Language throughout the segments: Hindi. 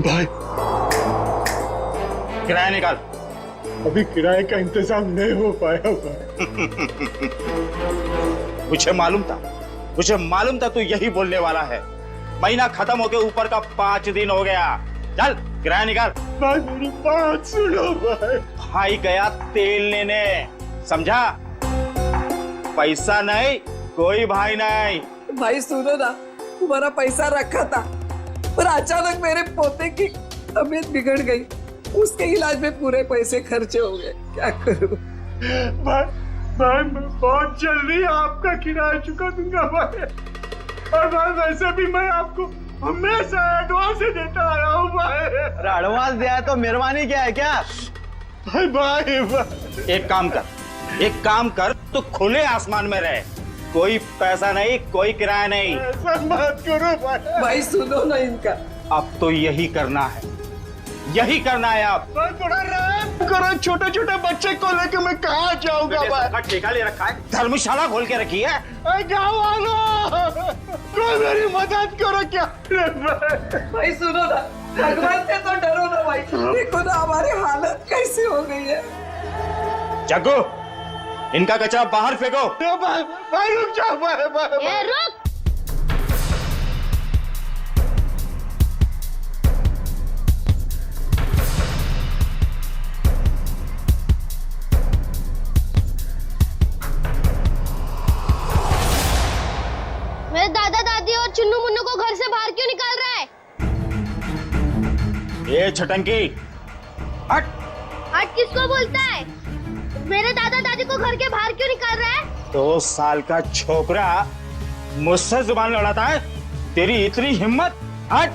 भाई किराया निकाल। अभी किराए का इंतजाम नहीं हो पाया भाई। मुझे मालूम था तू यही बोलने वाला है। महीना खत्म होके ऊपर का 5 दिन हो गया। चल किराया निकाल। भाई मेरी बात सुनो भाई। भाई गया तेल लेने, समझा? पैसा नहीं, कोई भाई नहीं। भाई सुनो ना, तुम्हारा पैसा रखा था पर अचानक मेरे पोते की तबीयत बिगड़ गई, उसके इलाज में पूरे पैसे खर्चे हो गए, क्या करूं? भाई मैं बहुत जल्दी आपका किराया चुका दूंगा भाई। और भाई वैसे भी मैं आपको हमेशा एडवांस ही देता आया हूँ भाई। एडवांस दिया है तो मेहरबानी क्या है क्या? भाई एक काम कर, तू खुले आसमान में रहे। कोई पैसा नहीं, कोई किराया नहीं। ऐसा मत करो भाई। भाई सुनो ना इनका। अब तो यही करना है अब। भाई थोड़ा रहम करो, छोटे छोटे बच्चे को लेके मैं कहाँ जाऊंगा भाई? ठेका ले रखा है, धर्मशाला खोल के रखी है। गाँव वालों, कोई मेरी मदद करो क्या? भाई सुनो ना, भगवान से तो डरो ना भाई। देखो ना हमारी हालत कैसी हो गई है। जग्गू, इनका कचरा बाहर फेंको। भाई रुक जाओ भाई। ए रुक! मेरे दादा दादी और चुन्नू मुन्नू को घर से बाहर क्यों निकाल रहा है? ये छटंकी, हट। हट किसको बोलता है? मेरे दादा दादी को घर के बाहर क्यों निकाल रहा है? 2 साल का छोकरा मुझसे जुबान लड़ाता है? तेरी इतनी हिम्मत? हट।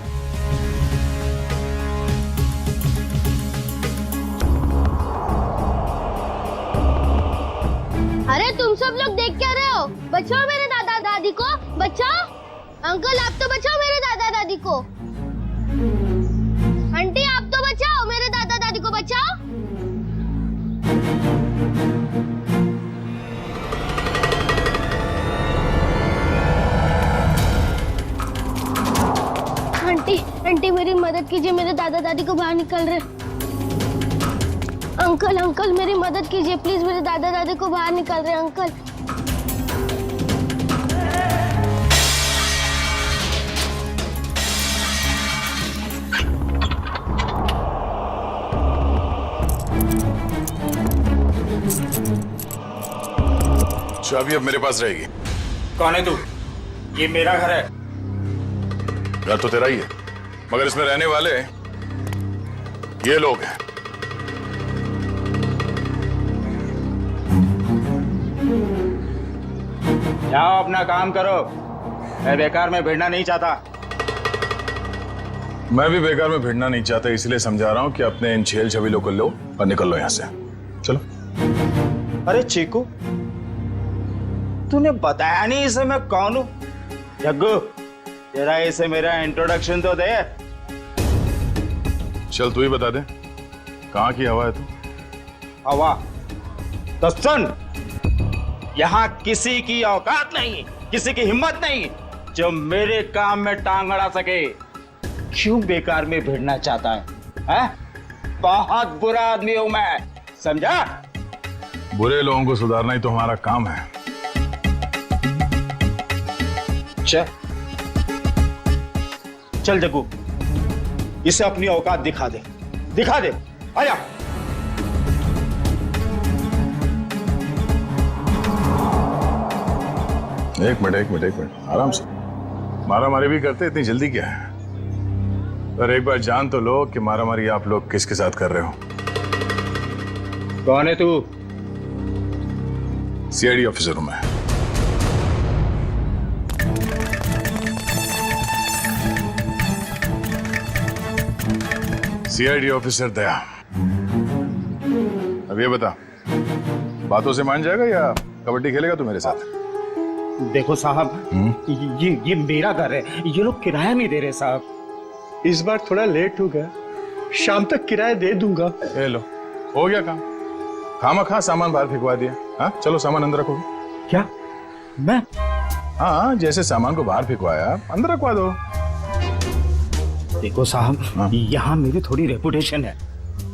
अरे तुम सब लोग देख क्या रहे हो? बचाओ मेरे दादा दादी को, बचाओ। अंकल आप तो बचाओ मेरे दादा दादी को। आंटी आप तो बचाओ मेरे दादा दादी को, बचाओ। आंटी मेरी मदद कीजिए, मेरे दादा दादी को बाहर निकल रहे। अंकल मेरी मदद कीजिए प्लीज, मेरे दादा दादी को बाहर निकल रहे अंकल। चाबी अब मेरे पास रहेगी। कौन है तू? ये मेरा घर है। घर तो तेरा ही है, मगर इसमें रहने वाले ये लोग हैं। जाओ अपना काम करो, मैं बेकार में भिड़ना नहीं चाहता। मैं भी बेकार में भिड़ना नहीं चाहता, इसलिए समझा रहा हूं कि अपने इन छेल छबीलों को लो और निकल लो यहां से। चलो। अरे चीकू, तूने बताया नहीं इसे मैं कौन हूं? जग्गू, तेरा इसे मेरा इंट्रोडक्शन तो दे। चल तू ही बता दे, कहां की हवा है तू? हवा? तो सुन, यहाँ किसी की औकात नहीं, किसी की हिम्मत नहीं जो मेरे काम में टांग अड़ा सके। क्यों बेकार में भिड़ना चाहता है? बहुत बुरा आदमी हूं मैं, समझा? बुरे लोगों को सुधारना ही तो हमारा काम है। चल जग्गू, इसे अपनी औकात दिखा दे। आया। एक मिनट, आराम से। मारामारी भी करते, इतनी जल्दी क्या है? पर एक बार जान तो लो कि मारामारी आप लोग किसके साथ कर रहे हो। कौन है तू? सीआईडी ऑफिसर हूं मैं। सीआईडी ऑफिसर दया। अब ये बता, बातों से मान जाएगा या कबड्डी खेलेगा तू मेरे साथ? देखो साहब, ये मेरा घर है, ये लोग किराया नहीं दे रहे साहब। इस बार थोड़ा लेट हो गया, शाम तक किराया दे दूंगा। ये लो, हो गया काम। खामखा सामान बाहर फेंकवा दिया। हाँ चलो, सामान अंदर रखो। क्या? मैं? हाँ, जैसे सामान को बाहर फेंकवाया अंदर रखवा दो। देखो साहब, यहाँ मेरी थोड़ी रेपुटेशन है,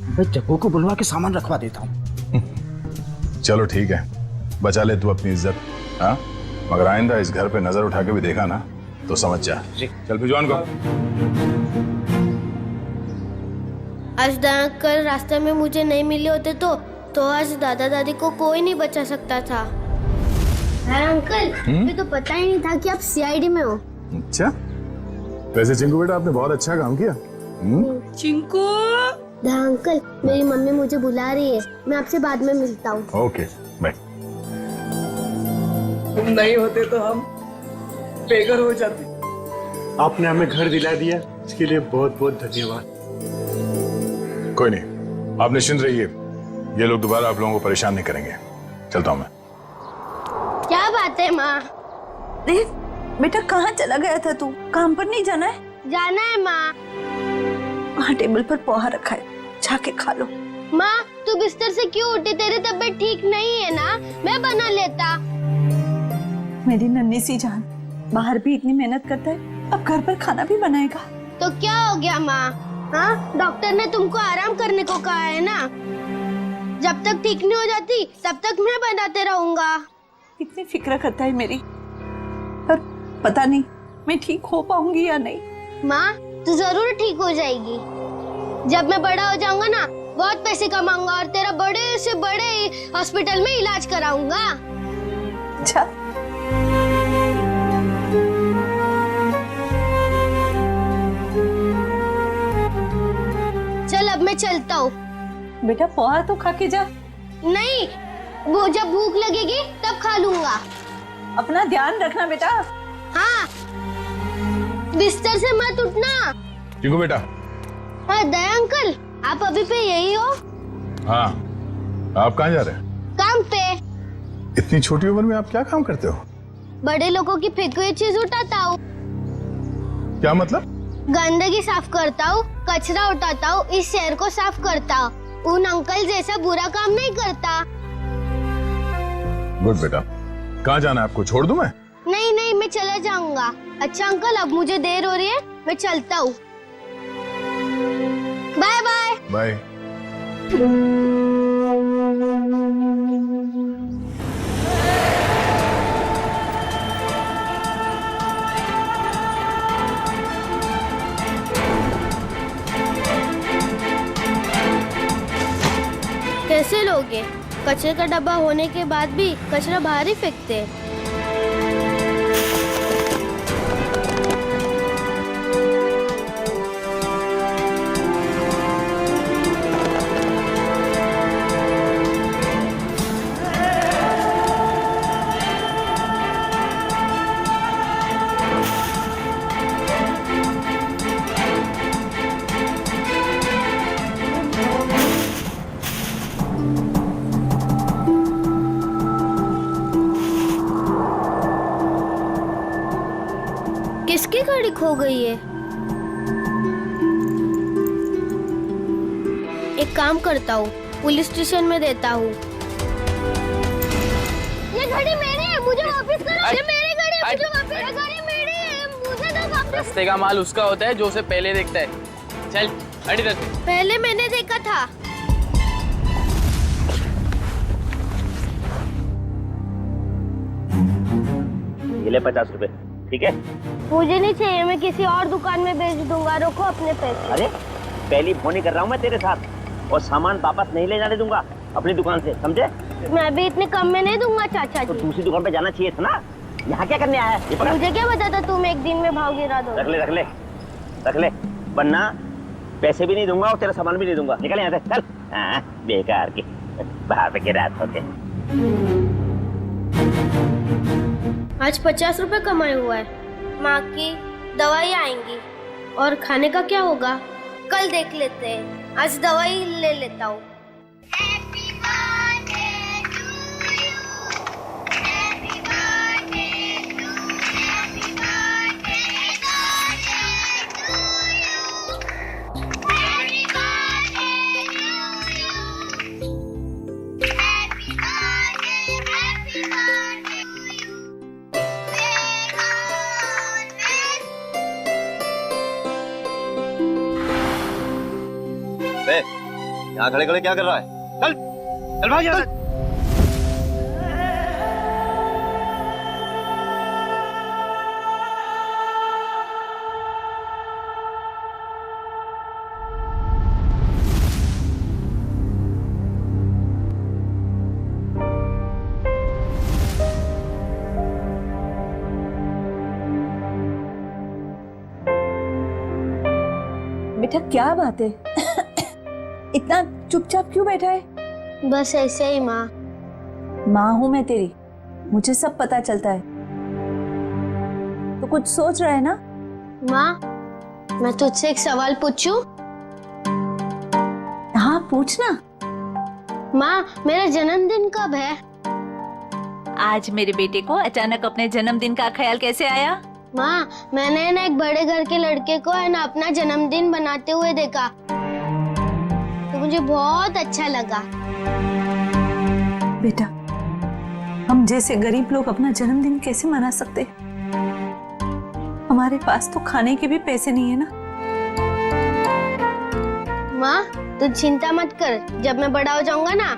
मैं जग्गू को बुलवा के सामान रखवा देता हूँ। चलो ठीक है, बचा ले तू अपनी इज्जत। हाँ, मगर आइंदा इस घर पे नजर उठा के भी देखा ना तो समझ जा। चल भिजवान को। आज दया अंकल रास्ते में मुझे नहीं मिले होते तो आज दादा दादी को कोई नहीं बचा सकता था। दया अंकल, मुझे तो पता ही नहीं था कि आप सीआईडी में हो। अच्छा, वैसे चिंकू बेटा आपने बहुत अच्छा काम किया। चिंकू, दया अंकल, मेरी मम्मी मुझे बुला रही है, मैं आपसे बाद में मिलता हूँ। Okay bye. तुम नहीं होते तो हम बेघर हो जाते। आपने हमें घर दिला दिया, इसके लिए बहुत बहुत धन्यवाद। कोई नहीं, आप निश्चिंत रहिए, ये लोग दोबारा आप लोगों को परेशान नहीं करेंगे। चलता हूँ मैं। क्या बात है माँ? देव, बेटा कहाँ चला गया था तू? काम पर नहीं जाना है? जाना है माँ। वहाँ टेबल पर पोहा रखा है, जाके खा लो। माँ, तू बिस्तर से क्यों उठी? तेरी तबीयत ठीक नहीं है ना? मैं बना लेता। मेरी नन्ही सी जान, बाहर भी इतनी मेहनत करता है, अब घर पर खाना भी बनाएगा। तो क्या हो गया माँ? हाँ, डॉक्टर ने तुमको आराम करने को कहा है ना। जब तक ठीक नहीं हो जाती तब तक मैं बनाते रहूंगा। इतनी फिक्र करता है मेरी, पर पता नहीं मैं ठीक हो पाऊंगी या नहीं। माँ, तू जरूर ठीक हो जाएगी। जब मैं बड़ा हो जाऊंगा ना, बहुत पैसे कमाऊंगा और तेरा बड़े से बड़े हॉस्पिटल में इलाज कराऊंगा। अच्छा, चल अब मैं चलता हूँ। बेटा पोहा तो खा के जा। नहीं, वो जब भूख लगेगी तब खा लूंगा। अपना ध्यान रखना बेटा। हाँ, बिस्तर से मत उठना। चिंकू बेटा। हाँ दया अंकल, आप अभी पे यही हो? हाँ, आप कहाँ जा रहे हैं? काम पे। इतनी छोटी उम्र में आप क्या काम करते हो? बड़े लोगों की फेंकी हुई चीज उठाता हूँ। क्या मतलब? गंदगी साफ करता हूँ, कचरा उठाता हूँ, इस शहर को साफ करता हूँ। उन अंकल जैसा बुरा काम नहीं करता। गुड बेटा। कहाँ जाना है आपको? छोड़ दूं मैं? नहीं नहीं, मैं चला जाऊंगा। अच्छा अंकल, अब मुझे देर हो रही है, मैं चलता हूँ। Bye bye. बाय। कैसे लोगे? कचरे का डब्बा होने के बाद भी कचरा बाहर ही फेंकते हैं। किसकी गाड़ी खो गई है? एक काम करता हूँ, पुलिस स्टेशन में देता हूँ। ये गाड़ी मेरी है, मुझे वापस करो। ये मेरी गाड़ी है, मुझे वापस। ये गाड़ी मेरी है, मुझे दो वापस। रास्ते का माल उसका होता है जो उसे पहले देखता है। चल गाड़ी रख। पहले मैंने देखा था। ये ले 50 रुपए, ठीक है? मुझे नहीं चाहिए, मैं किसी और दुकान में बेच दूंगा। रखो अपने पैसे। अरे पहली फोन ही कर रहा हूँ मैं तेरे साथ, और सामान वापस नहीं ले जाने दूंगा अपनी दुकान से, समझे? मैं भी इतने कम में नहीं दूंगा चाचा तो जी। दूसरी दुकान पे जाना चाहिए था ना, यहाँ क्या करने आया है? ये पकड़। मुझे क्या पता था तुम एक दिन में भाव गिरा दो। रख ले रख ले रख ले, वरना पैसे भी नहीं दूंगा और तेरा सामान भी नहीं दूंगा। निकल यहाँ से, चल। हाँ, बेकार की बाहर पे गिरा होते। आज 50 रुपए कमाए हुआ है। माँ की दवाई आएंगी और खाने का क्या होगा कल देख लेते हैं। आज दवाई ले लेता हूँ। यहाँ खड़े खड़े क्या कर रहा है? चल चल भाग यहाँ से। बेटा क्या बात है? इतना चुपचाप क्यों बैठा है? बस ऐसे ही माँ। माँ हूं मैं तेरी, मुझे सब पता चलता है। तो कुछ सोच रहा है ना? माँ मैं तुझसे एक सवाल पूछूं? हाँ पूछना। माँ मेरा जन्मदिन कब है? आज मेरे बेटे को अचानक अपने जन्मदिन का ख्याल कैसे आया? माँ मैंने ना एक बड़े घर के लड़के को है ना अपना जन्मदिन बनाते हुए देखा, तो मुझे बहुत अच्छा लगा। बेटा हम जैसे गरीब लोग अपना जन्मदिन कैसे मना सकते? हमारे पास तो खाने के भी पैसे नहीं है ना। माँ तू चिंता मत कर, जब मैं बड़ा हो जाऊंगा ना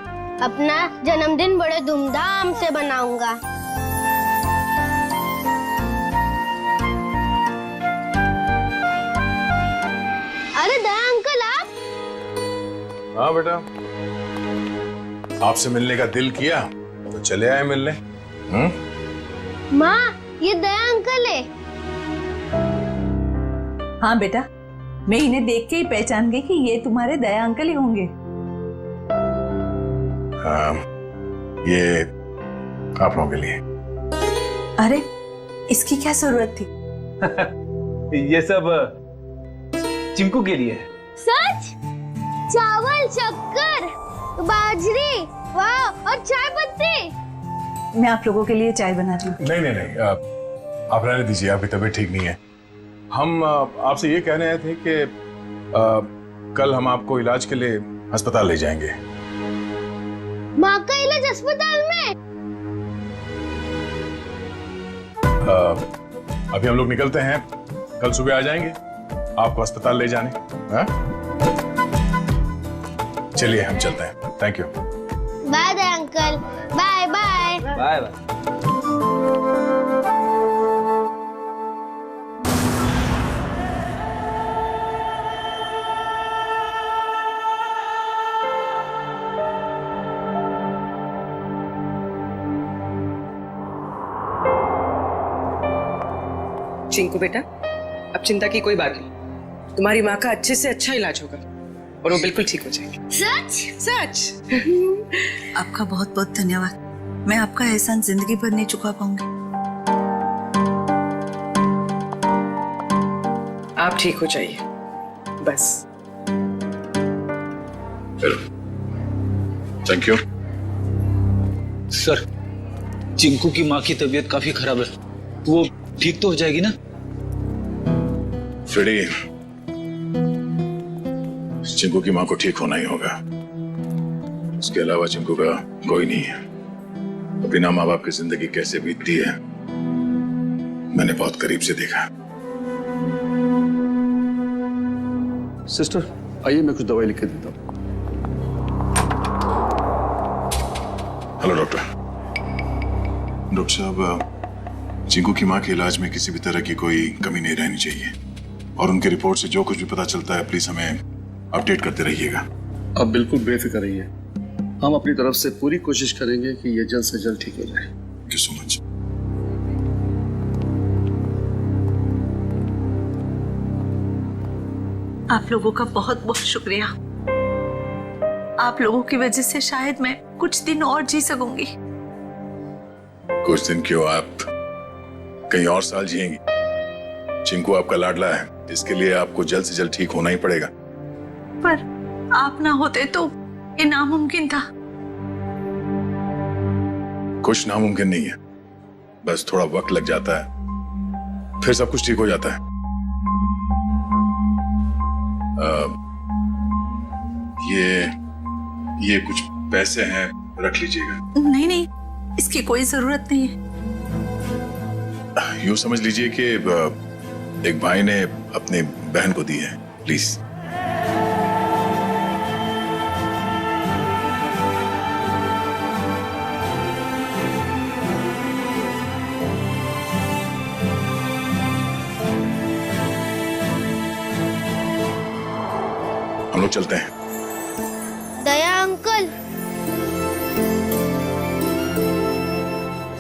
अपना जन्मदिन बड़े धूमधाम से बनाऊंगा। अरे दया अंकल आप? हाँ बेटा, आपसे मिलने का दिल किया तो चले आए मिलने। माँ ये दया अंकल है। हाँ बेटा, मैं इन्हें देख के ही पहचान गई कि ये तुम्हारे दया अंकल ही होंगे। हाँ, ये आप लोगों के लिए। अरे इसकी क्या जरूरत थी? ये सब चिंकू के लिए। सच? चावल, शक्कर, बाजरी, वाह, और चाय पत्ती। मैं आप लोगों के लिए चाय बनाती हूँ। नहीं नहीं नहीं, आप रहने दीजिए, आपकी तबीयत ठीक नहीं है। हम आपसे ये कहने आए थे कि कल हम आपको इलाज के लिए अस्पताल ले जाएंगे। माँ का इलाज अस्पताल में? अभी हम लोग निकलते हैं, कल सुबह आ जाएंगे आपको अस्पताल ले जाने। हाँ? चलिए हम चलते हैं। Thank you. Bye Daya uncle. Bye bye. Bye bye. Chinku बेटा अब चिंता की कोई बात नहीं, तुम्हारी माँ का अच्छे से अच्छा इलाज होगा और वो बिल्कुल ठीक हो जाएगी। सच? सच? आपका बहुत बहुत धन्यवाद। मैं आपका एहसान जिंदगी भर नहीं चुका पाऊंगी। आप ठीक हो जाइए बस। Thank you. सर चिंकू की माँ की तबीयत काफी खराब है, वो ठीक तो हो जाएगी ना? फ्रेडी, चिंकू की माँ को ठीक होना ही होगा, उसके अलावा चिंकू का कोई नहीं है। बिना माँ बाप की जिंदगी कैसे बीतती है मैंने बहुत करीब से देखा। सिस्टर आइए, मैं कुछ दवाई लिख के देता हूँ। हेलो डॉक्टर साहब, चिंकू की माँ के इलाज में किसी भी तरह की कोई कमी नहीं रहनी चाहिए और उनकी रिपोर्ट से जो कुछ भी पता चलता है प्लीज हमें अपडेट करते रहिएगा। आप बिल्कुल बेफिक्र रहिए, हम अपनी तरफ से पूरी कोशिश करेंगे कि ये जल्द से जल्द ठीक हो जाए। Thank you so much. आप लोगों का बहुत बहुत शुक्रिया। आप लोगों की वजह से शायद मैं कुछ दिन और जी सकूंगी। कुछ दिन क्यों, आप कहीं और साल जिएंगी। चिंकू आपका लाडला है, इसके लिए आपको जल्द से जल्द ठीक होना ही पड़ेगा। पर आप ना होते तो ये नामुमकिन था। कुछ नामुमकिन नहीं है, बस थोड़ा वक्त लग जाता है, फिर सब कुछ ठीक हो जाता है। ये कुछ पैसे हैं, रख लीजिएगा। नहीं नहीं, इसकी कोई जरूरत नहीं है। यूं समझ लीजिए कि एक भाई ने अपनी बहन को दी है, प्लीज। चलते हैं। दया अंकल,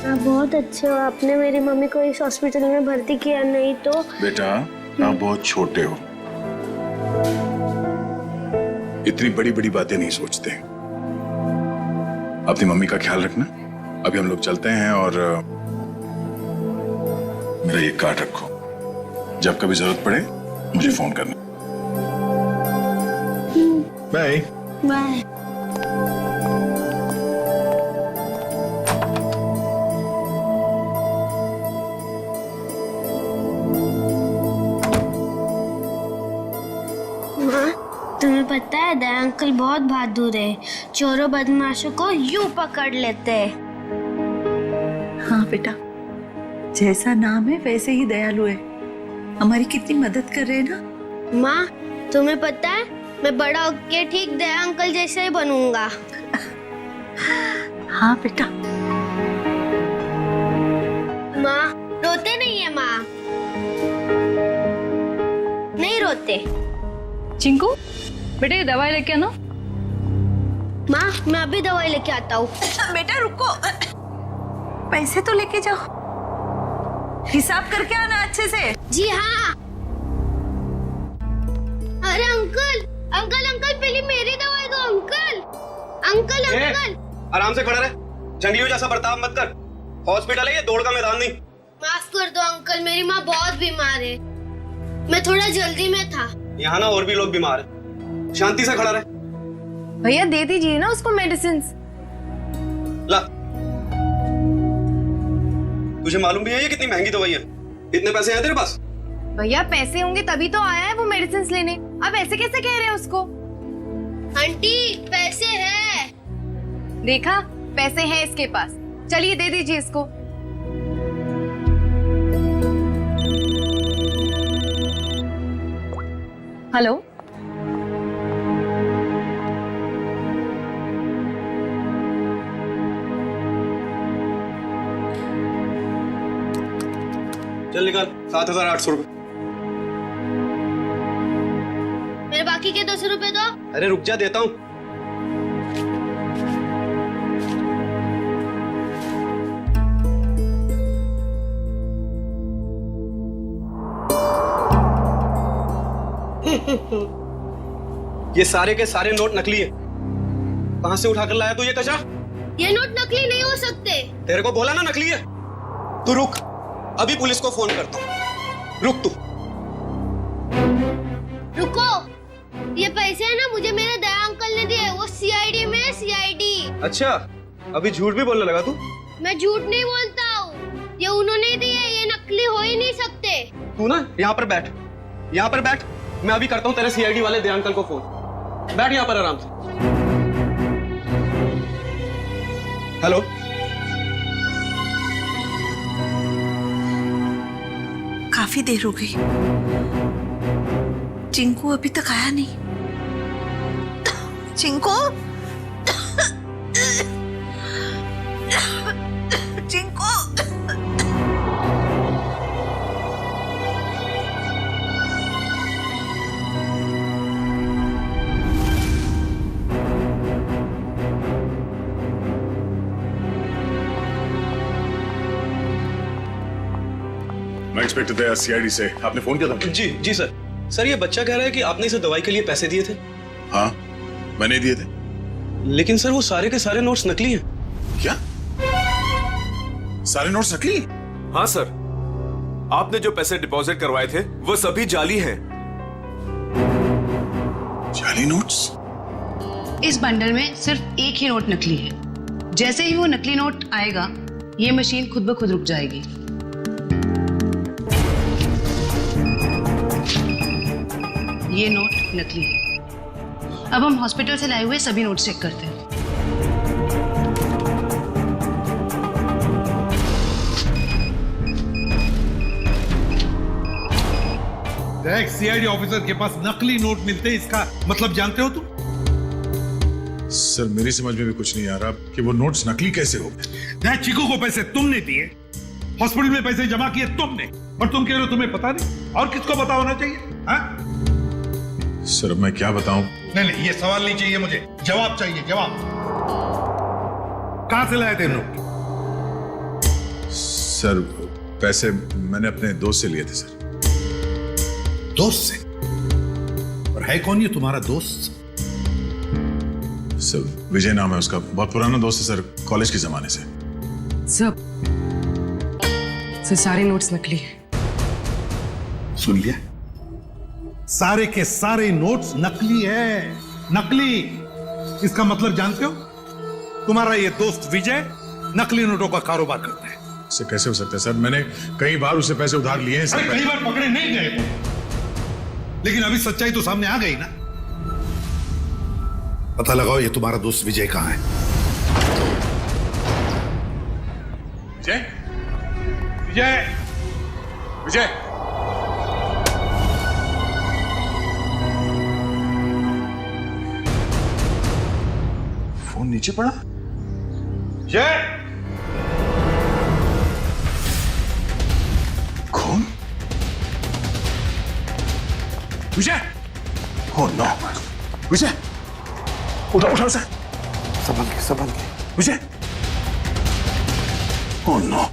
आप बहुत अच्छे हो। आपने मेरी मम्मी को इस हॉस्पिटल में भर्ती किया, नहीं तो। बेटा आप बहुत छोटे हो, इतनी बड़ी बड़ी बातें नहीं सोचते। अपनी मम्मी का ख्याल रखना। अभी हम लोग चलते हैं और मेरा ये कार्ड रखो, जब कभी जरूरत पड़े मुझे फोन करना। Bye bye. तुम्हें पता है दया अंकल बहुत बहादुर है, चोरों बदमाशों को यूं पकड़ लेते हैं। हाँ बेटा, जैसा नाम है वैसे ही दयालु है। हमारी कितनी मदद कर रहे हैं ना। माँ, तुम्हें पता है मैं बड़ा होके ठीक दया अंकल जैसा ही बनूंगा। हाँ बेटा। माँ रोते नहीं है माँ, नहीं रोते। चिंकू बेटे ये दवाई लेके आना। माँ मैं अभी दवाई लेके आता हूँ। बेटा रुको, पैसे तो लेके जाओ, हिसाब करके आना अच्छे से। जी हाँ। अरे अंकल अंकल अंकल, पहले मेरी दवाई दो अंकल। अंकल अंकल आराम से खड़ा रहे, जंगलियों जैसा बर्ताव मत कर। हॉस्पिटल है ये, दौड़ का मैदान नहीं। माफ कर दो अंकल, मेरी माँ बहुत बीमार है, मैं थोड़ा जल्दी में था। यहाँ ना और भी लोग बीमार हैं, शांति से खड़ा रहे। भैया दे दीजिए ना उसको मेडिसिन। ला, तुझे मालूम भी है ये कितनी महंगी दवाई है? इतने पैसे हैं तेरे पास? भैया पैसे होंगे तभी तो आया है वो मेडिसिन लेने, आप ऐसे कैसे कह रहे हैं उसको? आंटी पैसे है। देखा, पैसे हैं इसके पास, चलिए दे दीजिए इसको। हेलो, चल निकाल 7,800 रुपए। मेरे बाकी के 200 रुपए दो। अरे रुक जा, देता हूँ। ये सारे के सारे नोट नकली है। कहां से उठाकर लाया तू ये कचरा? ये नोट नकली नहीं हो सकते। तेरे को बोला ना नकली है। तू रुक, अभी पुलिस को फोन करता हूँ। रुक तू। रुको, ये पैसे है ना मुझे मेरे दया अंकल ने दिए, वो सीआईडी में है, सीआईडी। अच्छा, अभी झूठ भी बोलने लगा तू? मैं झूठ नहीं बोलता हूँ, ये उन्होंने दिए, ये नकली हो ही नहीं सकते। तू ना यहाँ पर बैठ, यहाँ पर बैठ। मैं अभी करता हूँ तेरे सीआईडी वाले दया अंकल को फोन। बैठ यहाँ पर आराम से। हेलो, काफी देर हो गई, चिंकू अभी तक आया नहीं। चिंकू, चिंकू। मैं इंस्पेक्टर दया, सीआईडी से। आपने फोन किया था? जी जी सर। सर ये बच्चा कह रहा है कि आपने इसे दवाई के लिए पैसे दिए थे। हाँ मैंने दिए थे। लेकिन सर वो सारे के सारे नोट्स नकली हैं। क्या? सारे नोट्स नकली? हाँ सर, आपने जो पैसे डिपॉजिट करवाए थे वो सभी जाली हैं। जाली नोट्स? इस बंडल में सिर्फ एक ही नोट नकली है। जैसे ही वो नकली नोट आएगा, ये मशीन खुद ब खुद रुक जाएगी। ये नोट नकली है। अब हम हॉस्पिटल से लाए हुए सभी नोट चेक करते हैं। सीआईडी ऑफिसर के पास नकली नोट मिलते हैं, इसका मतलब जानते हो तुम? सर मेरी समझ में भी कुछ नहीं आ रहा कि वो नोट्स नकली कैसे हो गए। चीकू को पैसे तुमने दिए, हॉस्पिटल में पैसे जमा किए तुमने, और तुम कह रहे हो तुम्हें पता नहीं? और किसको पता होना चाहिए? हाँ? सर अब मैं क्या बताऊं? नहीं नहीं, ये सवाल नहीं चाहिए मुझे, जवाब चाहिए, जवाब। कहां से लाए थे नोट? सर पैसे मैंने अपने दोस्त से लिए थे सर। दोस्त से? और है कौन ये तुम्हारा दोस्त? सर विजय नाम है उसका, बहुत पुराना दोस्त है सर, कॉलेज के जमाने से। सर सारे नोट्स नकली हैं। सुन लिया? सारे के सारे नोट्स नकली है, नकली। इसका मतलब जानते हो? तुम्हारा ये दोस्त विजय नकली नोटों का कारोबार करता है। इससे कैसे हो सकता है सर? मैंने कई बार उससे पैसे उधार लिए हैं सर। कई बार पकड़े नहीं गए, लेकिन अभी सच्चाई तो सामने आ गई ना। पता लगाओ ये तुम्हारा दोस्त विजय कहां है। विजय, विजय, विजय। फोन नीचे पड़ा। विजय, कौन? विजय, ओह नो, विजय, उठा उठा उसे, संभल के, विजय, ओह नो।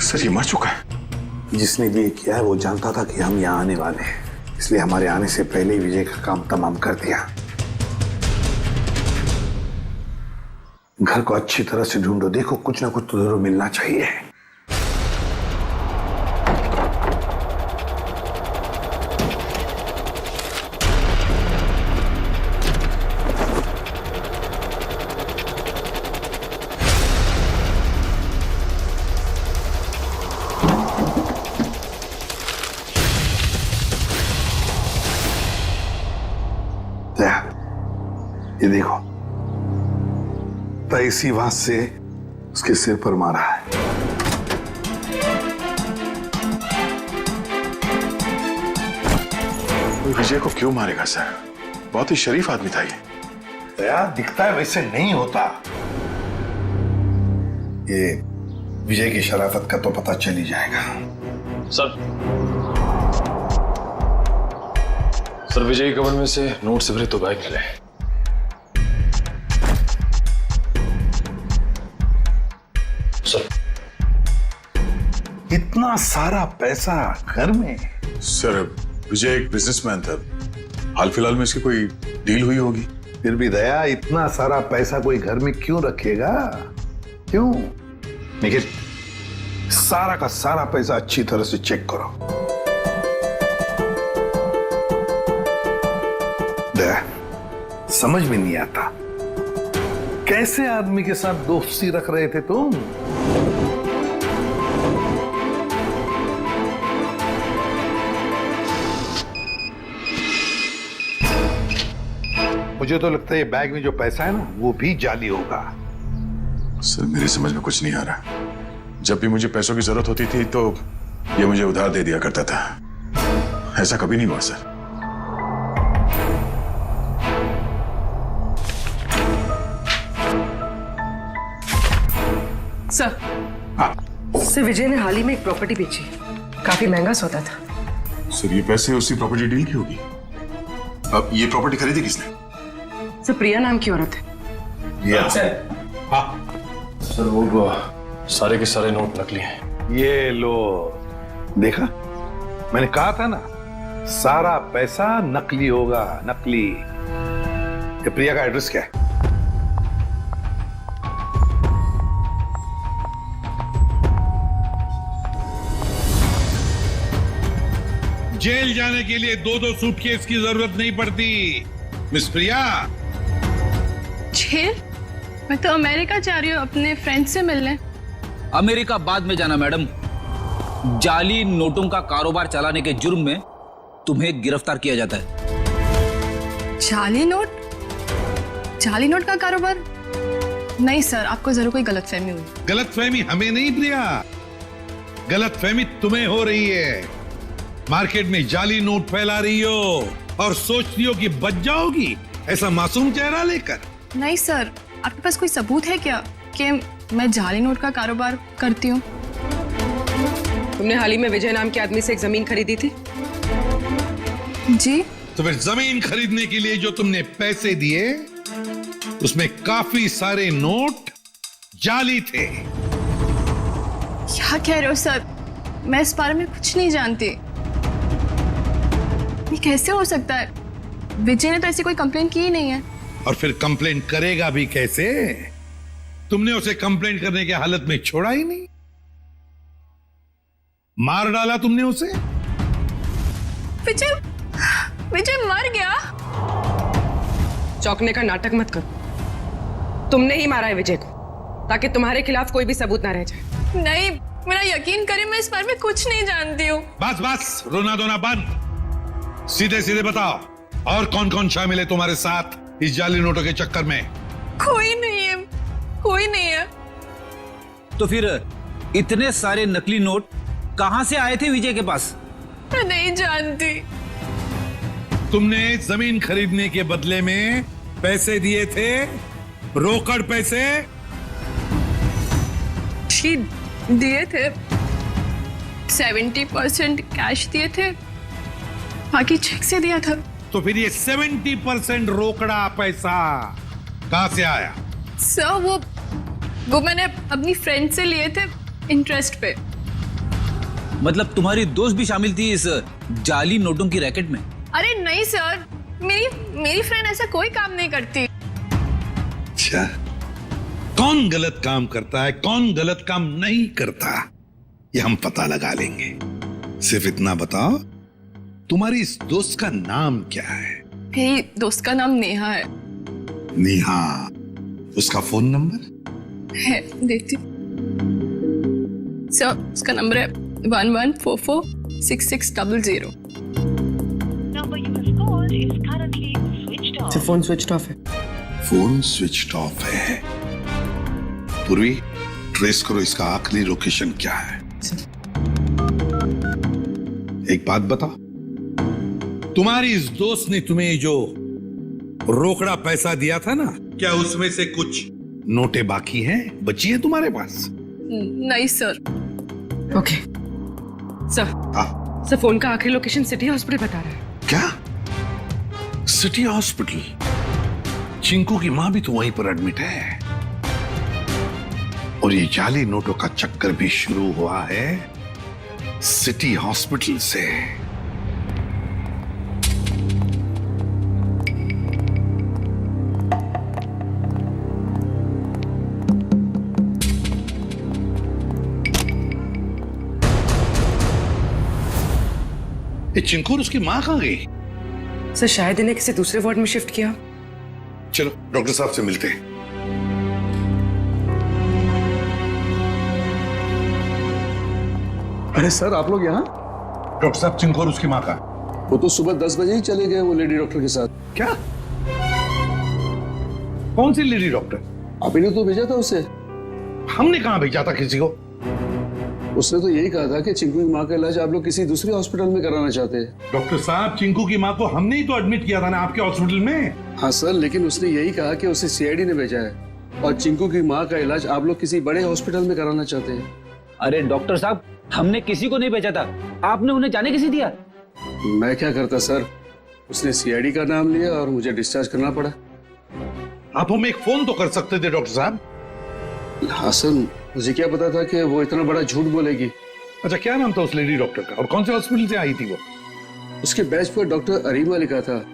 सर ये मर चुका है। जिसने ये किया है वो जानता था कि हम यहाँ आने वाले हैं, इसलिए हमारे आने से पहले ही विजय का काम तमाम कर दिया। घर को अच्छी तरह से ढूंढो, देखो कुछ ना कुछ तो जरूर मिलना चाहिए। ये देखो, तो इसी बात से उसके सिर पर मारा है। विजय को क्यों मारेगा सर? बहुत ही शरीफ आदमी था ये। दया दिखता है वैसे नहीं होता। ये विजय की शराफत का तो पता चल ही जाएगा। सर विजय के कवर में से नोट से भरे तो बैग मिले। सर इतना सारा पैसा घर में? सर विजय एक बिजनेसमैन था, हाल फिलहाल में इसकी कोई डील हुई होगी। फिर भी दया इतना सारा पैसा कोई घर में क्यों रखेगा? क्यों? निखिल सारा का सारा पैसा अच्छी तरह से चेक करो। दया समझ में नहीं आता, कैसे आदमी के साथ दोस्ती रख रहे थे तुम? मुझे तो लगता है ये बैग में जो पैसा है ना वो भी जाली होगा। सर मेरी समझ में कुछ नहीं आ रहा। जब भी मुझे पैसों की जरूरत होती थी तो ये मुझे उधार दे दिया करता था, ऐसा कभी नहीं हुआ सर। सर विजय ने हाल ही में एक प्रॉपर्टी बेची, काफी महंगा सौदा था। सर ये पैसे उसी प्रॉपर्टी डील की होगी। अब ये प्रॉपर्टी खरीदी किसने? सर प्रिया नाम की औरत है। सर वो सारे के सारे नोट नकली हैं। ये लो, देखा मैंने कहा था ना, सारा पैसा नकली होगा, नकली। ये प्रिया का एड्रेस क्या है? जेल जाने के लिए 2-2 सूटकेस की जरूरत नहीं पड़ती मिस प्रिया। जेल? मैं तो अमेरिका जा रही हूँ अपने फ्रेंड से मिलने। अमेरिका बाद में जाना मैडम, जाली नोटों का कारोबार चलाने के जुर्म में तुम्हें गिरफ्तार किया जाता है। जाली नोट? जाली नोट का कारोबार? नहीं सर, आपको जरूर कोई गलतफहमी हुई। गलतफहमी हमें नहीं प्रिया, गलतफहमी तुम्हें हो रही है। मार्केट में जाली नोट फैला रही हो और सोचती हो कि बच जाओगी ऐसा मासूम चेहरा लेकर। नहीं सर, आपके पास कोई सबूत है क्या कि मैं जाली नोट का कारोबार करती हूँ? तुमने हाल ही में विजय नाम के आदमी से एक जमीन खरीदी थी? जी। तो फिर जमीन खरीदने के लिए जो तुमने पैसे दिए उसमें काफी सारे नोट जाली थे। क्या कह रहे हो सर? मैं इस बारे में कुछ नहीं जानती। ये कैसे हो सकता है? विजय ने तो ऐसी कोई कंप्लेंट की ही नहीं है। और फिर कंप्लेंट करेगा भी कैसे? तुमने उसे कंप्लेंट करने की हालत में छोड़ा ही नहीं, मार डाला तुमने उसे। विजय मर गया? चौंकने का नाटक मत करो। तुमने ही मारा है विजय को, ताकि तुम्हारे खिलाफ कोई भी सबूत ना रह जाए। नहीं, मेरा यकीन करें, मैं इस बारे में कुछ नहीं जानती हूँ। बस बस, रोना धोना बंद। सीधे सीधे बताओ, और कौन कौन शामिल है तुम्हारे साथ इस जाली नोटों के चक्कर में? कोई नहीं है, कोई नहीं है। तो फिर इतने सारे नकली नोट कहां से आए थे विजय के पास? मैं नहीं जानती। तुमने जमीन खरीदने के बदले में पैसे दिए थे, रोकड़ पैसे दिए थे। 70% कैश दिए थे, बाकी चेक से दिया था। तो फिर ये 70% रोकड़ा पैसा कहां से आया? सर वो मैंने अपनी फ्रेंड से लिए थे इंटरेस्ट पे। मतलब तुम्हारी दोस्त भी शामिल थी इस जाली नोटों की रैकेट में? अरे नहीं सर, मेरी फ्रेंड ऐसा कोई काम नहीं करती। अच्छा, कौन गलत काम करता है, कौन गलत काम नहीं करता, ये हम पता लगा लेंगे। सिर्फ इतना बताओ, तुम्हारी इस दोस्त का नाम क्या है? मेरी दोस्त का नाम नेहा है। नेहा, उसका फोन नंबर है, देती सर। उसका नंबर है 11446600। फोन स्विच ऑफ है। फोन स्विच ऑफ है। पूर्वी, ट्रेस करो इसका आखिरी लोकेशन क्या है। एक बात बताओ, तुम्हारी इस दोस्त ने तुम्हें जो रोकड़ा पैसा दिया था ना, क्या उसमें से कुछ नोटें बाकी हैं, बची हैं तुम्हारे पास? नहीं सर। ओके सर, फोन का आखिरी लोकेशन सिटी हॉस्पिटल बता रहा है। क्या? City hospital? चिंकू की मां भी तो वहीं पर एडमिट है। और ये जाली नोटों का चक्कर भी शुरू हुआ है सिटी हॉस्पिटल से। ये चिंकू और उसकी मां कहां गई? सर शायद इन्हें किसी दूसरे वार्ड में शिफ्ट किया। चलो डॉक्टर साहब से मिलते हैं। अरे सर, आप लोग यहाँ? डॉक्टर साहब, चिंकू और उसकी मां का? वो तो सुबह 10 बजे ही चले गए, वो लेडी डॉक्टर के साथ। क्या? कौन सी लेडी डॉक्टर? आप ही ने तो भेजा था उसे। हमने कहां भेजा था किसी को? उसने तो यही कहा था कि चिंकू की माँ का इलाज आप लोग किसी दूसरे हॉस्पिटल में कराना चाहते हैं। डॉक्टर साहब, चिंकू की माँ को हमने ही तो एडमिट किया था ना आपके हॉस्पिटल में। हाँ सर, लेकिन उसने यही कहा कि उसे सीआईडी ने भेजा है और चिंकू की माँ का इलाज आप लोग किसी बड़े हॉस्पिटल में कराना चाहते हैं। अरे डॉक्टर साहब, हमने किसी को नहीं भेजा था, आपने उन्हें जाने कैसे दिया? मैं क्या करता सर, उसने सीआईडी का नाम लिया और मुझे डिस्चार्ज करना पड़ा। आप हमें एक फोन तो कर सकते थे डॉक्टर साहब। हाँ सर, मुझे क्या पता था कि वो इतना बड़ा झूठ बोलेगी। अच्छा, क्या नाम था उस लेडी डॉक्टर का और कौन से हॉस्पिटल से आई थी वो? उसके बैच पर डॉक्टर अरीमा लिखा था,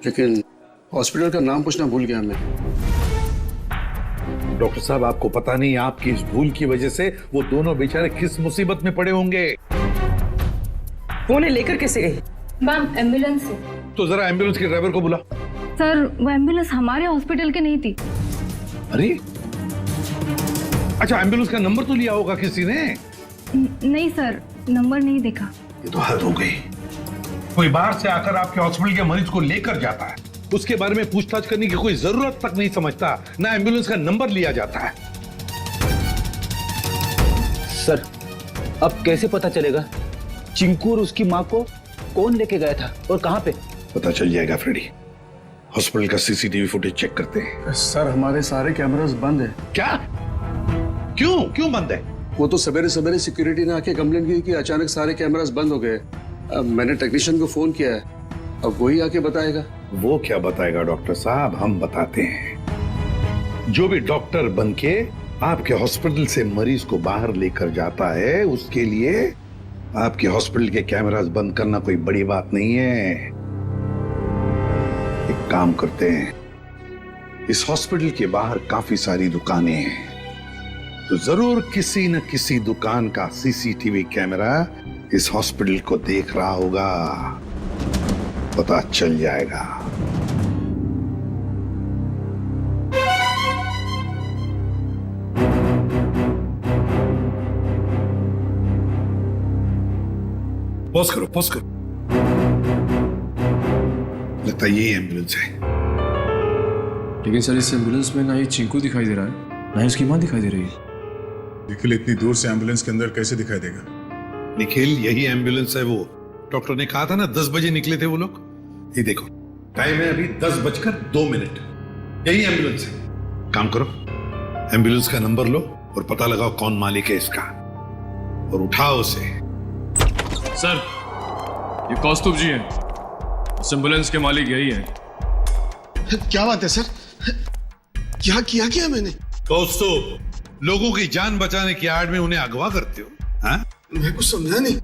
लेकिन हॉस्पिटल का नाम पूछना भूल गया मैं। डॉक्टर साहब, आपको पता नहीं आपकी इस भूल की वजह से वो दोनों बेचारे किस मुसीबत में पड़े होंगे। वो उन्हें लेकर कैसे गई? मैम, एम्बुलेंस से। तो जरा एम्बुलेंस के ड्राइवर को बुला। सर, वो एम्बुलेंस हमारे हॉस्पिटल की नहीं थी। अरे अच्छा, एम्बुलेंस का नंबर तो लिया होगा किसी ने? नहीं सर, नंबर नहीं देखा। ये तो हद हो गई। कोई बाहर से आकर आपके हॉस्पिटल के मरीज को लेकर जाता है, उसके बारे में पूछताछ करने की कोई जरूरत तक नहीं समझता, ना एम्बुलेंस का नंबर लिया जाता है। सर, अब कैसे पता चलेगा चिंकू और उसकी माँ को कौन लेके गया था और कहां पे? पता चल जाएगा फ्रेडी। हॉस्पिटल का सीसीटीवी फुटेज चेक करते हैं। सर, हमारे सारे कैमरास बंद है। क्या? क्यों बंद है? वो तो सवेरे सवेरे सिक्योरिटी ने आके कंप्लेंट की कि अचानक सारे कैमरास बंद हो गए। अब मैंने टेक्नीशियन को फोन किया है, अब वही आके बताएगा। वो क्या बताएगा डॉक्टर साहब, हम बताते हैं। जो भी डॉक्टर बन के आपके हॉस्पिटल से मरीज को बाहर लेकर जाता है, उसके लिए आपके हॉस्पिटल के कैमरास बंद करना कोई बड़ी बात नहीं है। एक काम करते हैं, इस हॉस्पिटल के बाहर काफी सारी दुकानें हैं, तो जरूर किसी न किसी दुकान का सीसीटीवी कैमरा इस हॉस्पिटल को देख रहा होगा, पता चल जाएगा। पॉज करो, पॉज करो। लगता है ये एम्बुलेंस है। लेकिन सर इस एम्बुलेंस में ना ही चिंकू दिखाई दे रहा है, ना ही उसकी माँ दिखाई दे रही है। निखिल इतनी दूर से एम्बुलेंस के अंदर कैसे दिखाई देगा? निखिल, यही एम्बुलेंस है। वो डॉक्टर ने कहा था ना 10 बजे निकले थे वो लोग। ये देखो टाइम है अभी 10:02। यही एम्बुलेंस है। काम करो, एम्बुलेंस का नंबर लो और पता लगाओ कौन मालिक है इसका, और उठाओ उसे। सर ये कौस्तुभ जी हैं, इस एम्बुलेंस के मालिक यही हैं। क्या बात है सर, क्या किया मैंने? कौस्तुभ, लोगों की जान बचाने की आड़ में उन्हें अगवा करते हो? हाँ? मैं कुछ समझा नहीं,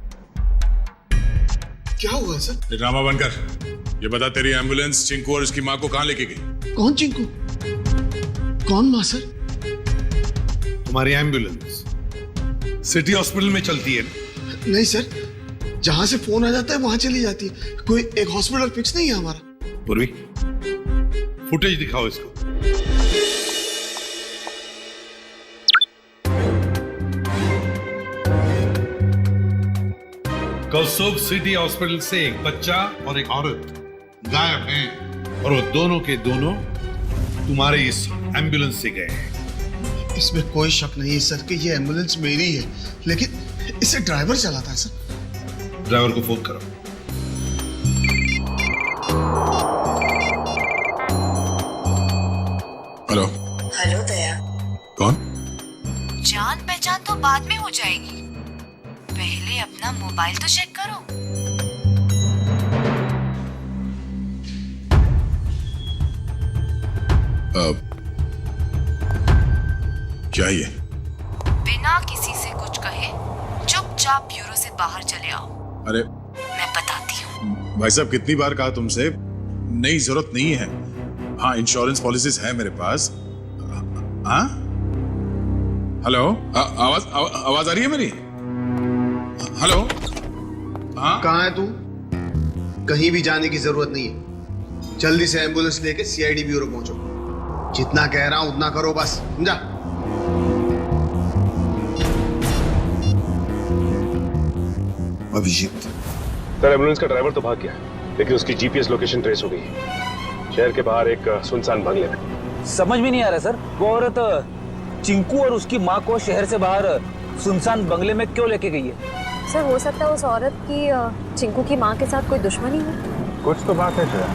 क्या हुआ सर? ड्रामा बनकर ये बता, तेरी एम्बुलेंस चिंकू और उसकी माँ को कहाँ लेके गई? कौन चिंकू, कौन माँ सर? तुम्हारी एम्बुलेंस सिटी हॉस्पिटल में चलती है ना? नहीं सर, जहां से फोन आ जाता है वहां चली जाती है। कोई एक हॉस्पिटल फिक्स नहीं है हमारा। पूर्वी, फुटेज दिखाओ इसको। कौस्तुभ, सिटी हॉस्पिटल से एक बच्चा और एक औरत गायब हैं, और वो दोनों के दोनों तुम्हारे इस एम्बुलेंस से गए हैं। इसमें कोई शक नहीं है सर कि ये एम्बुलेंस मेरी है, लेकिन इसे ड्राइवर चलाता है सर। ड्राइवर को फोन करो। हेलो। हेलो दया। कौन? जान पहचान तो बाद में हो जाएगी, पहले अपना मोबाइल तो चेक करो। क्या ये? बिना किसी से कुछ कहे चुपचाप ब्यूरो से बाहर चले आओ। अरे मैं बताती हूँ। भाई साहब, कितनी बार कहा तुमसे, नहीं जरूरत नहीं है। हाँ, इंश्योरेंस पॉलिसीज है मेरे पास। हाँ, हेलो, आवाज आ रही है मेरी? हेलो। हाँ, कहाँ है तू? कहीं भी जाने की जरूरत नहीं है, जल्दी से एम्बुलेंस लेके सीआईडी ब्यूरो पहुंचो। जितना कह रहा हूं उतना करो बस, समझा? अभिजीत सर, एम्बुलेंस का ड्राइवर तो भाग गया, लेकिन उसकी जीपीएस लोकेशन ट्रेस हो गई। शहर के बाहर एक सुनसान बंगले में। समझ में नहीं आ रहा सर, वो औरत चिंकू और उसकी माँ को शहर से बाहर सुनसान बंगले में क्यों लेके गई है? सर हो सकता है उस औरत की चिंकू की माँ के साथ कोई दुश्मनी है। कुछ तो बात है जरा,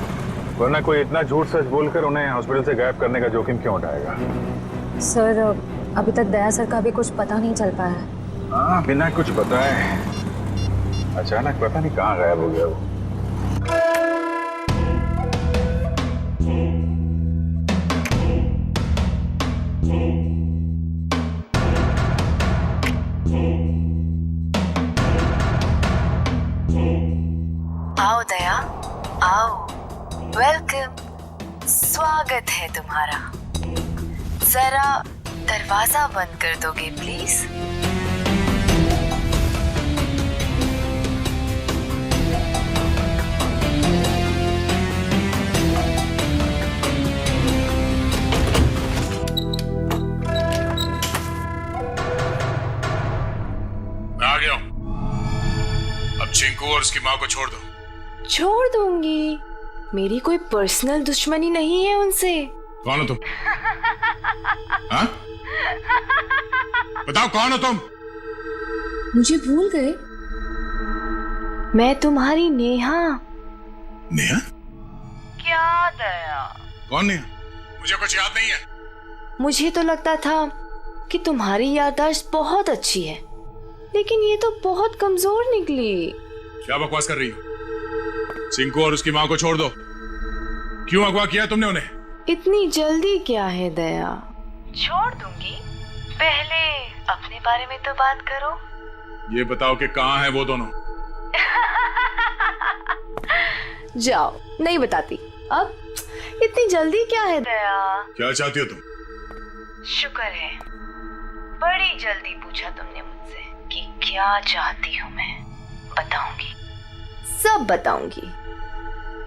वरना कोई इतना झूठ सच बोलकर उन्हें हॉस्पिटल से गायब करने का जोखिम क्यों उठाएगा? सर अभी तक दया सर का भी कुछ पता नहीं चल पाया है। हाँ, बिना कुछ बताए अचानक पता नहीं कहाँ गायब हो गया वो। आओ दया, आओ। वेलकम, स्वागत है तुम्हारा। जरा दरवाजा बंद कर दोगे प्लीज? मैं आ गया हूं। अब चिंकू और उसकी माँ को छोड़ दो। छोड़ दूंगी, मेरी कोई पर्सनल दुश्मनी नहीं है उनसे। कौन हो तुम? हाँ? बताओ कौन हो तुम? मुझे भूल गए? मैं तुम्हारी नेहा। नेहा? क्या दया? कौन नेहा? मुझे कुछ याद नहीं है। मुझे तो लगता था कि तुम्हारी याददाश्त बहुत अच्छी है, लेकिन ये तो बहुत कमजोर निकली। क्या बकवास कर रही हो? चिंकू और उसकी माँ को छोड़ दो। क्यों अगवा किया तुमने उन्हें? इतनी जल्दी क्या है दया? छोड़ दूंगी, पहले अपने बारे में तो बात करो। ये बताओ कि कहाँ है वो दोनों? जाओ, नहीं बताती। अब इतनी जल्दी क्या है दया? क्या चाहती हो तुम? शुक्र है बड़ी जल्दी पूछा तुमने मुझसे कि क्या चाहती हूँ मैं। बताऊंगी, सब बताऊंगी।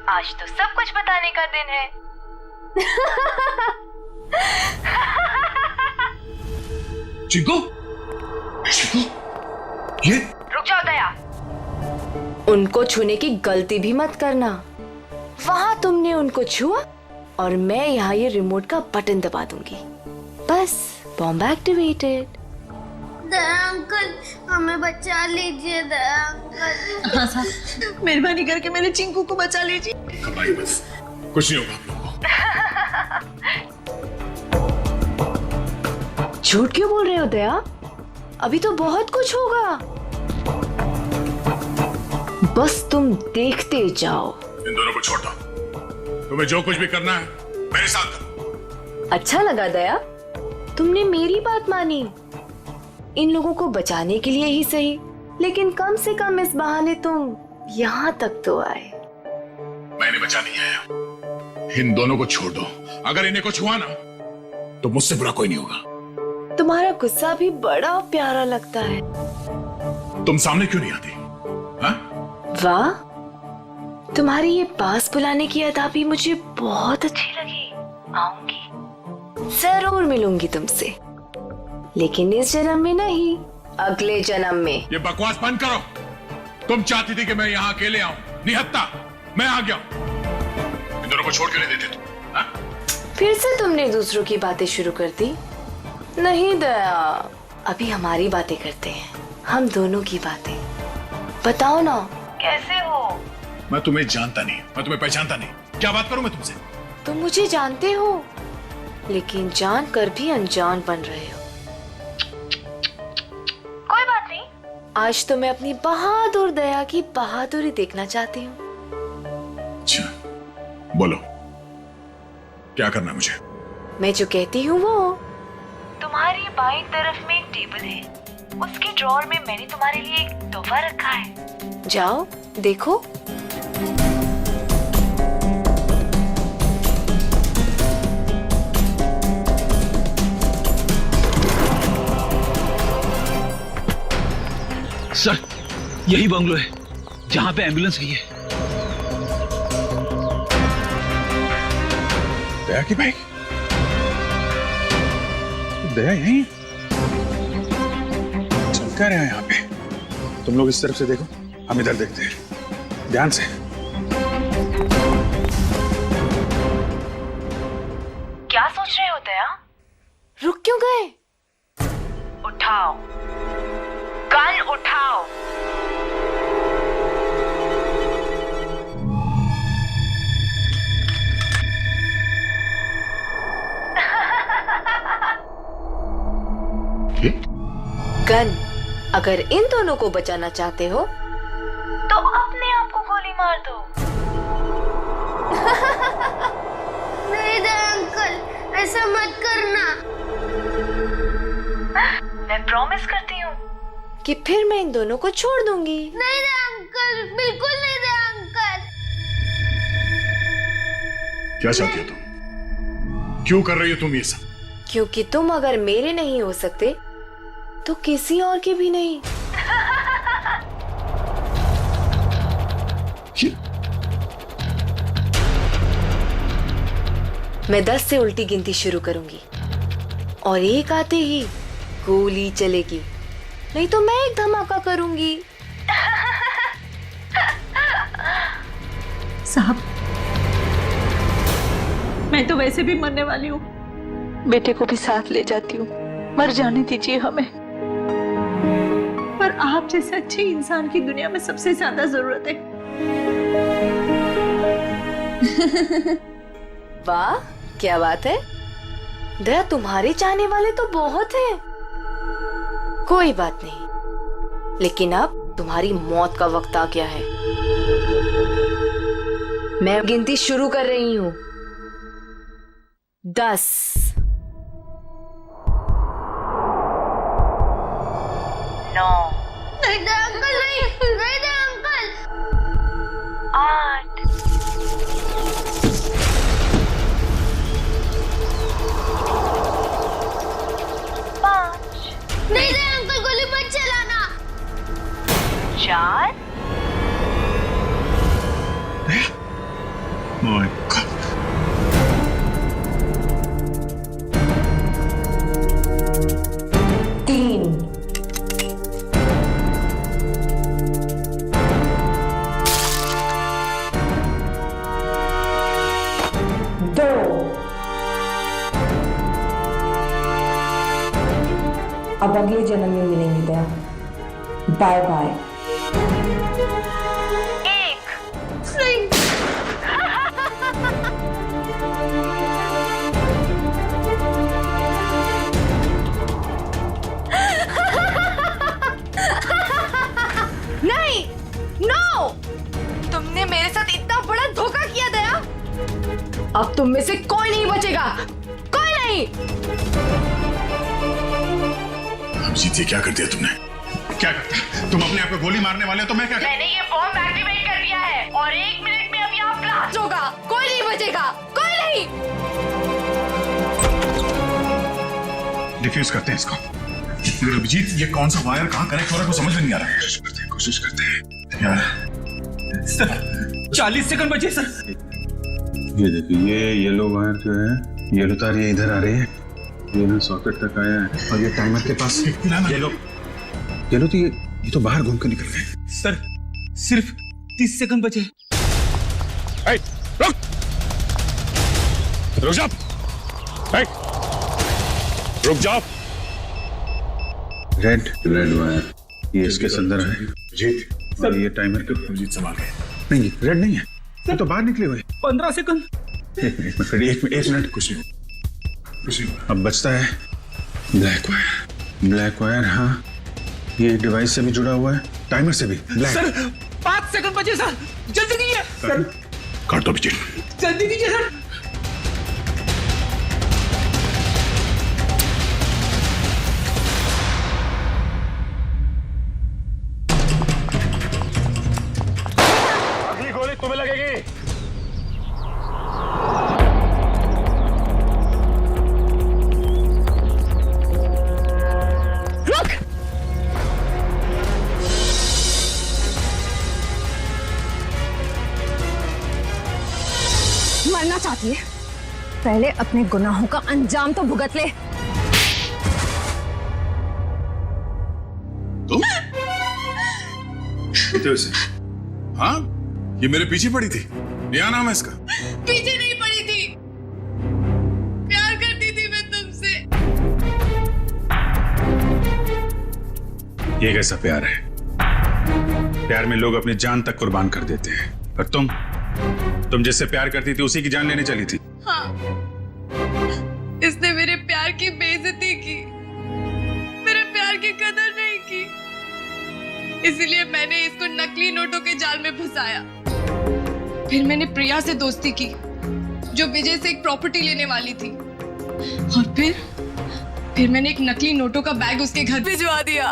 आज तो सब कुछ बताने का दिन है। चिंकू, चिंकू, ये रुक जाओ दया, उनको छूने की गलती भी मत करना। वहां तुमने उनको छुआ और मैं यहाँ ये रिमोट का बटन दबा दूंगी, बस बॉम्ब एक्टिवेटेड। दया अंकल, हमें बचा लीजिए दया अंकल। हाँ साहब, मेहरबानी करके मेरे चिंकू को बचा लीजिए। घबराइए बस, कुछ नहीं होगा आप लोगों को। झूठ क्यों बोल रहे हो दया? अभी तो बहुत कुछ होगा, बस तुम देखते जाओ। इन दोनों को छोड़ दो। तुम्हें जो कुछ भी करना है मेरे साथ करो। अच्छा लगा दया, तुमने मेरी बात मानी। इन लोगों को बचाने के लिए ही सही, लेकिन कम से कम इस बहाने तुम यहाँ तक तो आए। मैंने बचा नहीं आया। इन दोनों को छोड़ दो। अगर इन्हें को छुआ ना तो मुझसे बुरा कोई नहीं होगा। तुम्हारा गुस्सा भी बड़ा प्यारा लगता है। तुम सामने क्यों नहीं आती? हाँ? वाह, तुम्हारी ये पास बुलाने की अदा भी मुझे बहुत अच्छी लगी। आऊंगी, जरूर मिलूंगी तुमसे, लेकिन इस जन्म में नहीं, अगले जन्म में। ये बकवास बंद करो। तुम चाहती थी कि मैं यहाँ अकेले आऊं, निहत्ता मैं आ गया। इन दोनों को छोड़ के नहीं देते तुम? हाँ? फिर से तुमने दूसरों की बातें शुरू कर दी। नहीं दया, अभी हमारी बातें करते हैं, हम दोनों की बातें। बताओ ना, कैसे हो? मैं तुम्हें जानता नहीं, मैं तुम्हें पहचानता नहीं। क्या बात करूं मैं तुमसे? तुम मुझे जानते हो, लेकिन जान कर भी अनजान बन रहे हो। कोई बात नहीं, आज तो मैं अपनी बहादुर दया की बहादुरी देखना चाहती हूँ। अच्छा, बोलो क्या करना है मुझे? मैं जो कहती हूँ वो। तुम्हारी बाईं तरफ में एक टेबल है, उसके ड्रॉअर में मैंने तुम्हारे लिए एक तोहफा रखा है। जाओ देखो। सर, यही बंगलो है जहां पे एम्बुलेंस गई है। दया की बाइक? दया यहीं चल क्या रहा है यहाँ पे? तुम लोग इस तरफ से देखो, हम इधर देखते हैं, ध्यान से। क्या सोच रहे हो दया? रुक क्यों गए? उठाओ, गन उठाओ। गन, अगर इन दोनों को बचाना चाहते हो तो अपने आप को गोली मार दो। नहीं दया अंकल, ऐसा मत करना। मैं प्रॉमिस करती हूँ कि फिर मैं इन दोनों को छोड़ दूंगी। नहीं दया अंकल, बिल्कुल नहीं दया अंकल। क्या चाहती हो तुम? क्यों कर रही हो तुम ये सब? क्योंकि तुम अगर मेरे नहीं हो सकते तो किसी और के भी नहीं। मैं 10 से उल्टी गिनती शुरू करूंगी और एक आते ही गोली चलेगी, नहीं तो मैं एक धमाका करूंगी। साहब, मैं तो वैसे भी मरने वाली हूँ, बेटे को भी साथ ले जाती हूँ, मर जाने दीजिए हमें। पर आप जैसे अच्छे इंसान की दुनिया में सबसे ज्यादा जरूरत है। वाह, क्या बात है दया, तुम्हारे चाहने वाले तो बहुत हैं। कोई बात नहीं, लेकिन अब तुम्हारी मौत का वक्त आ गया है। मैं गिनती शुरू कर रही हूं। 10, 9, नहीं दे अंकल, नहीं दे अंकल। 8, 5, नहीं दे अंकल, गोली मत चलाना। 4, My God. 3, 2, अब अगले जन्म में मिलेंगे दया। Bye bye. नहीं, नो! तुमने मेरे साथ इतना बड़ा धोखा किया दया। अब तुम में से कोई नहीं बचेगा, कोई नहीं। अभिजीत, ये क्या कर दिया तुमने? क्या करता? तुम अपने आप को गोली मारने वाले हो तो मैं क्या? मैंने ये बॉम्ब एक्टिवेट कर दिया है और 1 मिनट में अब यहाँ ब्लास्ट होगा। कोई नहीं बचेगा, कोई नहीं। डिफ्यूज करते हैं इसको। मगर अभिजीत, ये कौन सा वायर कहाँ कनेक्ट हो रहा है वो समझ में नहीं आ रहा है। कोशिश करते हैं यार। सर 40 सेकंड बचे सर। ये देखिए, ये येलो वायर जो है, येलो तार ये इधर आ रही है, ये ना सॉकेट तक आया है और ये टाइमर के पास येलो तो ये तो बाहर घूम के निकल गए। सर सिर्फ 30 सेकंड बचे। रुक जाओ, रुक जाओ। रेड वायर ये इसके अंदर है जीत, और ये टाइमर के जीत संभाल गए। नहीं, रेड नहीं है, ये तो बाहर निकले हुए। 15 सेकंड। एक मिनट, कुछ नहीं। अब बचता है ब्लैक वायर। हाँ, ये डिवाइस से भी जुड़ा हुआ है, टाइमर से भी। ब्लैक। सर 5 सेकंड बचे सर, जल्दी कीजिए सर। काट दो जीत, जल्दी कीजिए सर। अगली गोली तुम्हें लगेगी। रुक! मरना चाहती है? पहले अपने गुनाहों का अंजाम तो भुगत ले। तुम? उसे? हाँ, ये मेरे पीछे पड़ी थी। क्या नाम है इसका? पीछे नहीं पड़ी थी, प्यार करती थी मैं तुमसे। ये कैसा प्यार है? प्यार में लोग अपनी जान तक कुर्बान कर देते हैं, और तुम जिससे प्यार करती थी उसी की जान लेने चली थी। हाँ, इसने मेरे प्यार की बेइज्जती की, मेरे प्यार की कदर नहीं की, इसीलिए मैंने इसको नकली नोटों के जाल में फंसाया। फिर मैंने प्रिया से दोस्ती की, जो विजय से एक प्रॉपर्टी लेने वाली थी, और फिर मैंने एक नकली नोटों का बैग उसके घर भिजवा दिया।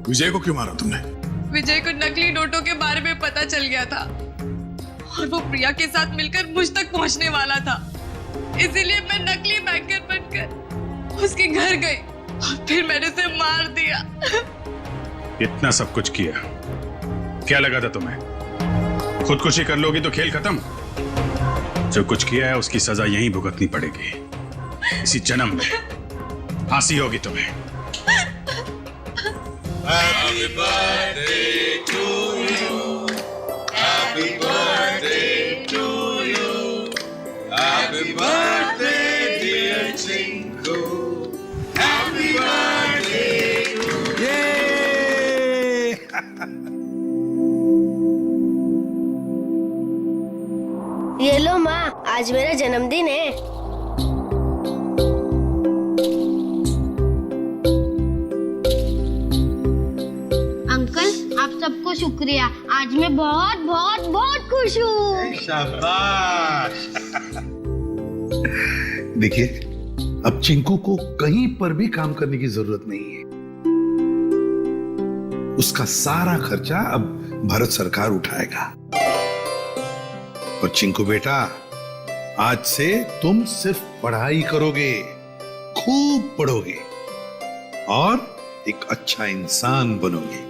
विजय को क्यों मारा तुमने? विजय को नकली नोटों के बारे में पता चल गया था, और वो प्रिया के साथ मिलकर मुझ तक पहुंचने वाला था। इसीलिए मैं नकली बैंकर बनकर उसके घर गई, और फिर मैंने उसे मार दिया। इतना सब कुछ किया, क्या लगा था तुम्हें? खुदकुशी कर लोगी तो खेल खत्म। जो कुछ किया है उसकी सजा यहीं भुगतनी पड़ेगी। इसी जन्म में फांसी होगी तुम्हें। Happy birthday to you. Happy birthday to you. Happy birthday dear Chinku. Happy birthday to you. ये लो माँ, आज मेरा जन्मदिन है। भैया, आज मैं बहुत बहुत बहुत खुश हूँ। शाबाश। देखिए, अब चिंकू को कहीं पर भी काम करने की जरूरत नहीं है। उसका सारा खर्चा अब भारत सरकार उठाएगा। और चिंकू बेटा, आज से तुम सिर्फ पढ़ाई करोगे, खूब पढ़ोगे और एक अच्छा इंसान बनोगे।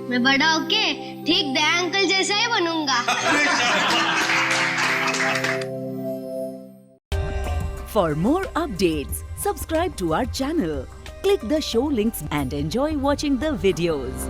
मैं बड़ा होके ठीक दया अंकल जैसा ही बनूंगा। For more updates, subscribe to our channel, click the show links and enjoy watching the videos.